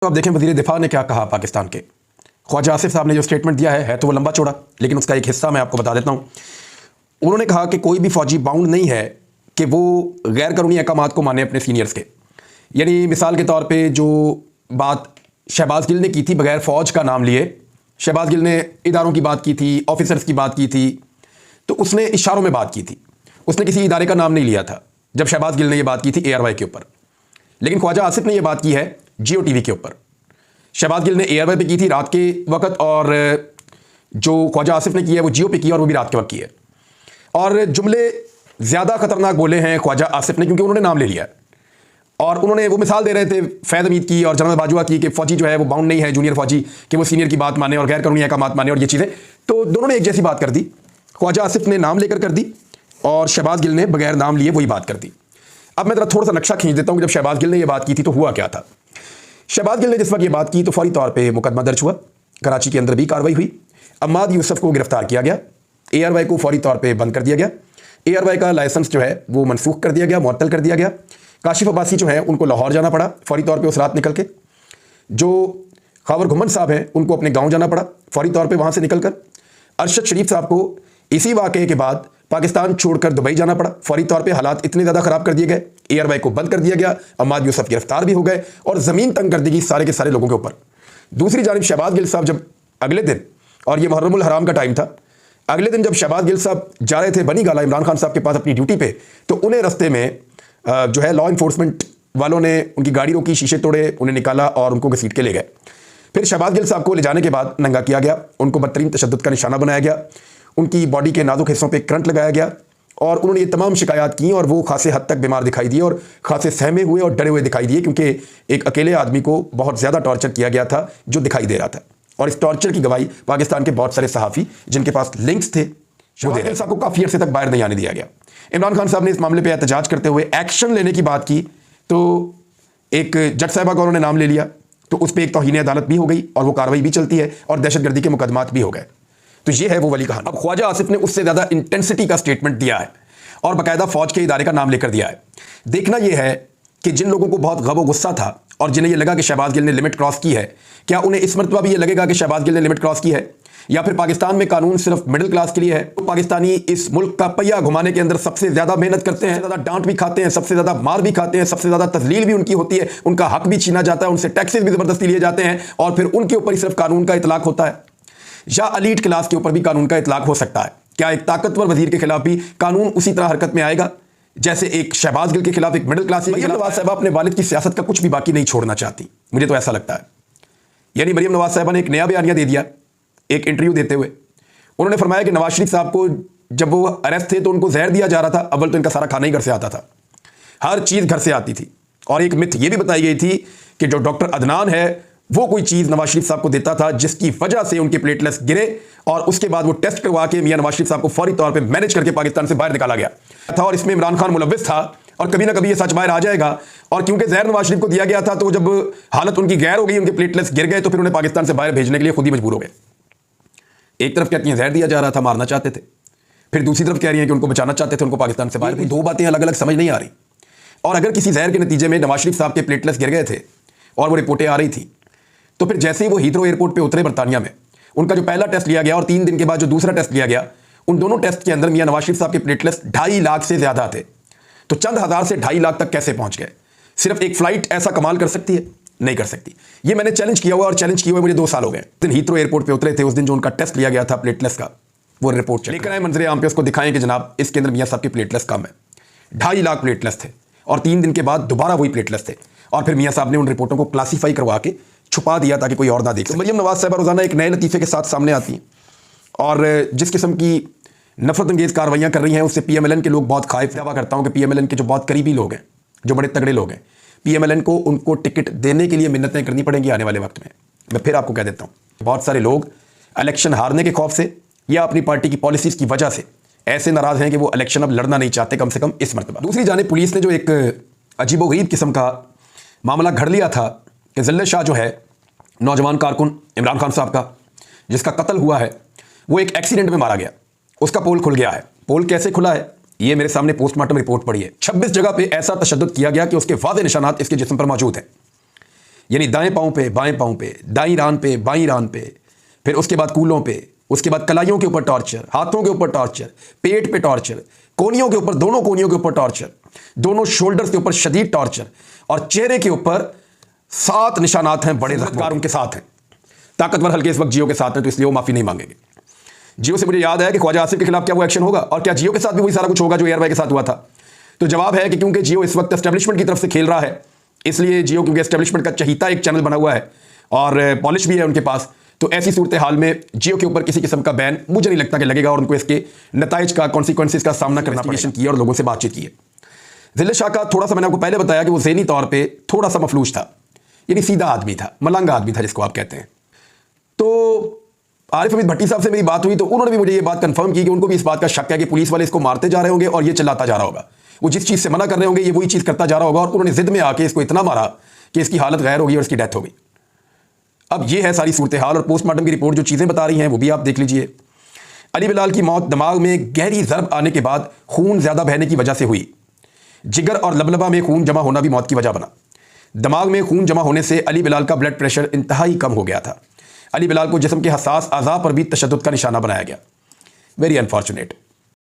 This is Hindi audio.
तो आप देखें वज़ीर दिफा ने क्या कहा पाकिस्तान के। ख्वाजा आसिफ साहब ने जो स्टेटमेंट दिया है तो वो लंबा चौड़ा, लेकिन उसका एक हिस्सा मैं आपको बता देता हूँ। उन्होंने कहा कि कोई भी फ़ौजी बाउंड नहीं है कि वो गैर कानूनी अहकामात को माने अपने सीनियर्स के। यानी मिसाल के तौर पे जो बात शहबाज गिल ने की थी बगैर फ़ौज का नाम लिए, शहबाज गिल ने इदारों की बात की थी, ऑफिसर्स की बात की थी, तो उसने इशारों में बात की थी, उसने किसी इदारे का नाम नहीं लिया था जब शहबाज गिल ने यह बात की थी ARY के ऊपर। लेकिन ख्वाजा आसिफ ने यह बात की है Jio TV के ऊपर। शहबाज गिल ने ARY पे की थी रात के वक्त, और जो ख्वाजा आसिफ ने की है वो Jio पे की, और वो भी रात के वक्त की है। और जुमले ज़्यादा ख़तरनाक बोले हैं ख्वाजा आसिफ ने, क्योंकि उन्होंने नाम ले लिया है। और उन्होंने वो मिसाल दे रहे थे फैज़ हमीद की और जनरल बाजवा की कि फ़ौजी जो है वो बाउंड नहीं है, जूनियर फ़ौजी कि वो सीनियर की बात माने और गैर कानूनी अहकामात माने, और ये चीज़ें तो दोनों ने एक जैसी बात कर दी। ख्वाजा आसिफ ने नाम लेकर कर दी और शहबाज गिल ने बगैर नाम लिए वही बात कर दी। अब मैं ज़रा थोड़ा सा नक्शा खींच देता हूँ कि जब शहबाज गिल ने यह बात की थी तो हुआ क्या था। शहबाज गिल ने जिस वक्त ये बात की तो फौरी तौर पे मुकदमा दर्ज हुआ, कराची के अंदर भी कार्रवाई हुई, अम्माद यूसुफ को गिरफ्तार किया गया, ARY को फौरी तौर पे बंद कर दिया गया, ARY का लाइसेंस जो है वो मनसूख कर दिया गया, मुअत्तल कर दिया गया। काशिफ अब्बासी जो है उनको लाहौर जाना पड़ा फौरी तौर पे उस रात निकल के। जो खावर घुमन साहब हैं उनको अपने गाँव जाना पड़ा फौरी तौर पर वहाँ से निकल कर। अरशद शरीफ साहब को इसी वाक़े के बाद पाकिस्तान छोड़कर दुबई जाना पड़ा फौरी तौर पे। हालात इतने ज़्यादा ख़राब कर दिए गए, ARY को बंद कर दिया गया, अम्माद यूसुफ गिरफ्तार भी हो गए और ज़मीन तंग कर दी गई सारे के सारे लोगों के ऊपर। दूसरी जानिब शहबाज गिल साहब जब अगले दिन, और ये मुहर्रमुल हराम का टाइम था, अगले दिन जब शहबाज गिल साहब जा रहे थे बनी गाला इमरान खान साहब के पास अपनी ड्यूटी पे, तो उन्हें रस्ते में जो है लॉ इन्फोर्समेंट वालों ने उनकी गाड़ी रोकी, शीशे तोड़े, उन्हें निकाला और उनको घसीट के ले गए। फिर शहबाज गिल साहब को ले जाने के बाद नंगा किया गया, उनको बदतरीन तशद्दुद का निशाना बनाया गया, उनकी बॉडी के नाजुक हिस्सों पे करंट लगाया गया, और उन्होंने ये तमाम शिकायत की और वो खासे हद तक बीमार दिखाई दिए और खासे सहमे हुए और डरे हुए दिखाई दिए, क्योंकि एक अकेले आदमी को बहुत ज़्यादा टॉर्चर किया गया था जो दिखाई दे रहा था। और इस टॉर्चर की गवाही पाकिस्तान के बहुत सारे सहाफ़ी जिनके पास लिंक्स थे वो दे रहे साहब को काफ़ी अर्से तक बाहर नहीं आने दिया गया। इमरान खान साहब ने इस मामले पर एहतजाज करते हुए एक्शन लेने की बात की, तो एक जज साहबा का उन्होंने नाम ले लिया, तो उस पर एक तौहीन अदालत भी हो गई और वो कार्रवाई भी चलती है और दहशतगर्दी के मुकदमात भी हो गए। तो ये है वो वाली कहानी। अब ख्वाजा आसिफ ने उससे ज़्यादा इंटेंसिटी का स्टेटमेंट दिया है और बाकायदा फ़ौज के इदारे का नाम लेकर दिया है। देखना यह है कि जिन लोगों को बहुत गम गुस्सा था और जिन्हें यह लगा कि शहबाज गिल ने लिमिट क्रॉस की है, क्या उन्हें इस मरतबा भी ये लगेगा कि शहबाज गिल ने लिमिट क्रॉस की है, या फिर पाकिस्तान में कानून सिर्फ मिडिल क्लास के लिए है? तो पाकिस्तानी इस मुल्क का पहिया घुमाने के अंदर सबसे ज़्यादा मेहनत करते हैं, ज़्यादा डांट भी खाते हैं, सबसे ज़्यादा मार भी खाते हैं, सबसे ज़्यादा तजलील भी उनकी होती है, उनका हक भी छीना जाता है, उनसे टैक्सेस भी ज़बरदस्ती लिए जाते हैं, और फिर उनके ऊपर ही सिर्फ कानून का इतलाक होता है, या अलीट क्लास के ऊपर भी कानून का इतलाक हो सकता है? क्या एक ताकतवर वजीर के खिलाफ भी कानून उसी तरह हरकत में आएगा जैसे एक शहबाज गिल के खिलाफ एक मिडिल क्लास? मरियम नवाज साहबा अपने वालिद की सियासत का कुछ भी बाकी नहीं छोड़ना चाहती, मुझे तो ऐसा लगता है। यानी मरियम नवाज साहबा ने एक नया बयानिया दे दिया एक इंटरव्यू देते हुए। उन्होंने फरमाया कि नवाज शरीफ साहब को जब वो अरेस्ट थे तो उनको जहर दिया जा रहा था। अव्वल तो इनका सारा खाना ही घर से आता था, हर चीज़ घर से आती थी, और एक मिथ ये भी बताई गई थी कि जो डॉक्टर अदनान है वो कोई चीज़ नवाज शरीफ साहब को देता था जिसकी वजह से उनके प्लेटलेट्स गिरे, और उसके बाद वो टेस्ट करवा के मियां नवाज शरीफ साहब को फौरी तौर पे मैनेज करके पाकिस्तान से बाहर निकाला गया था। और इसमें इमरान खान मुलव्विस था, और कभी ना कभी ये सच बाहर आ जाएगा। और क्योंकि जहर नवाज शरीफ को दिया गया था, तो जब हालत उनकी गैर हो गई, उनके प्लेटलेट्स गिर गए, तो फिर उन्हें पाकिस्तान से बाहर भेजने के लिए खुद ही मजबूर हो गए। एक तरफ कहती हैं जहर दिया जा रहा था, मारना चाहते थे, फिर दूसरी तरफ कह रही हैं कि उनको बचाना चाहते थे, उनको पाकिस्तान से बाहर। दो बातें अलग अलग समझ नहीं आ रही। और अगर किसी जहर के नतीजे में नवाज शरीफ साहब के प्लेटलेट्स गिर गए थे और वो रिपोर्टें आ रही थी, तो फिर जैसे ही वो हीथ्रो एयरपोर्ट पे उतरे बरतानिया में, उनका जो पहला टेस्ट लिया गया और 3 दिन के बाद जो दूसरा टेस्ट लिया गया, उन दोनों टेस्ट के अंदर मियां नवाज शरीफ साहब के प्लेटलेट्स 2.5 लाख से ज़्यादा थे। तो चंद हज़ार से 2.5 लाख तक कैसे पहुंच गए? सिर्फ एक फ्लाइट ऐसा कमाल कर सकती है? नहीं कर सकती। ये मैंने चैलेंज किया हुआ, और चैलेंज किए हुए मुझे 2 साल हो गए। दिन हीथ्रो एयरपोर्ट पे उतरे थे, उस दिन जो उनका टेस्ट लिया गया था प्लेटलेट्स का, वो रिपोर्ट लेकर आए मंजरे आम पे, उसको दिखाएं कि जनाब इसके अंदर मियां साहब के प्लेटलेट्स कम है। 2.5 लाख प्लेटलेट्स थे, और 3 दिन के बाद दोबारा वही प्लेटलेट्स थे, और फिर मियां साहब ने उन रिपोर्टों को क्लासीफाई करवा के छुपा दिया ताकि कोई और ना देख। तो मरियम नवाज साहबा रोज़ाना एक नए लतीफ़े के साथ सामने आती हैं, और जिस किस्म की नफरत अंगेज़ कार्रवाइयाँ कर रही हैं उससे PMLN के लोग बहुत खाइफ। दावा करता हूँ कि PMLN के जो बहुत करीबी लोग हैं, जो बड़े तगड़े लोग हैं, PMLN को उनको टिकट देने के लिए मिन्नतें करनी पड़ेंगी आने वाले वक्त में। मैं फिर आपको कह देता हूँ, बहुत सारे लोग इलेक्शन हारने के खौफ से या अपनी पार्टी की पॉलिसीज़ की वजह से ऐसे नाराज़ हैं कि वो इलेक्शन अब लड़ना नहीं चाहते, कम से कम इस मरतबा। दूसरी जानिब पुलिस ने जो एक अजीबोगरीब किस्म का मामला घड़ लिया था कि ज़िल्ले शाह जो है नौजवान कारकुन इमरान खान साहब का, जिसका कत्ल हुआ है, वो एक एक्सीडेंट में मारा गया, उसका पोल खुल गया है। पोल कैसे खुला है ये मेरे सामने पोस्टमार्टम रिपोर्ट पड़ी है। 26 जगह पे ऐसा तशद्दुद किया गया कि उसके वाज़ेह निशानात इसके जिस्म पर मौजूद हैं। यानी दाएं पाँव पे बाएं पाँव पे, दाईं रान पे बाईं रान पे, फिर उसके बाद कूलों पे, उसके बाद कलाइयों के ऊपर टॉर्चर, हाथों के ऊपर टॉर्चर, पेट पे टॉर्चर, कोनियों के ऊपर, दोनों कोनियों के ऊपर टॉर्चर, दोनों शोल्डर्स के ऊपर शदीद टॉर्चर, और चेहरे के ऊपर 7 निशानात हैं, बड़े जख्मकार उनके साथ हैं। ताकतवर हल्के इस वक्त जियो के साथ हैं, तो इसलिए वो माफी नहीं मांगेंगे। जियो से मुझे याद है कि ख्वाजा आसिफ के खिलाफ क्या वो एक्शन होगा, और क्या जियो के साथ भी वही सारा कुछ होगा जो एयर भाई के साथ हुआ था? तो जवाब है कि क्योंकि जियो इस वक्त एस्टेब्लिशमेंट की तरफ से खेल रहा है, इसलिए जियो क्योंकि एस्टेब्लिशमेंट का चहीता एक चैनल बना हुआ है और पॉलिश भी है उनके पास, तो ऐसी सूरत हाल में जियो के ऊपर किसी किस्म का बैन मुझे नहीं लगता कि लगेगा, और उनको इसके नताइज का, कॉन्सिक्वेंसेस का सामना करना पड़ेगा। किया और लोगों से बातचीत की है। जिले शाह का थोड़ा सा मैंने आपको पहले बताया कि वो ज़हनी तौर पे थोड़ा सा मफलूज था, यानी सीधा आदमी था, मलंगा आदमी था जिसको आप कहते हैं। तो आरिफ हमीद भट्टी साहब से मेरी बात हुई तो उन्होंने भी मुझे ये बात कंफर्म की कि उनको भी इस बात का शक है कि पुलिस वाले इसको मारते जा रहे होंगे और ये चिल्लाता जा रहा होगा। वो जिस चीज़ से मना कर रहे होंगे ये वही चीज़ करता जा रहा होगा, और उन्होंने जिद में आके इसको इतना मारा कि इसकी हालत गैर हो गई और इसकी डेथ हो गई। अब ये है सारी सूरत हाल, और पोस्टमार्टम की रिपोर्ट जो चीज़ें बता रही हैं वो भी आप देख लीजिए। अली बिलाल की मौत दिमाग में गहरी ज़रब आने के बाद खून ज़्यादा बहने की वजह से हुई। जिगर और लबलबा में खून जमा होना भी मौत की वजह बना। दिमाग में खून जमा होने से अली बिलाल का ब्लड प्रेशर इंतहाई कम हो गया था। अली बिलाल को जिस्म के हसास अज़ा पर भी तशद्दुद का निशाना बनाया गया। Very unfortunate.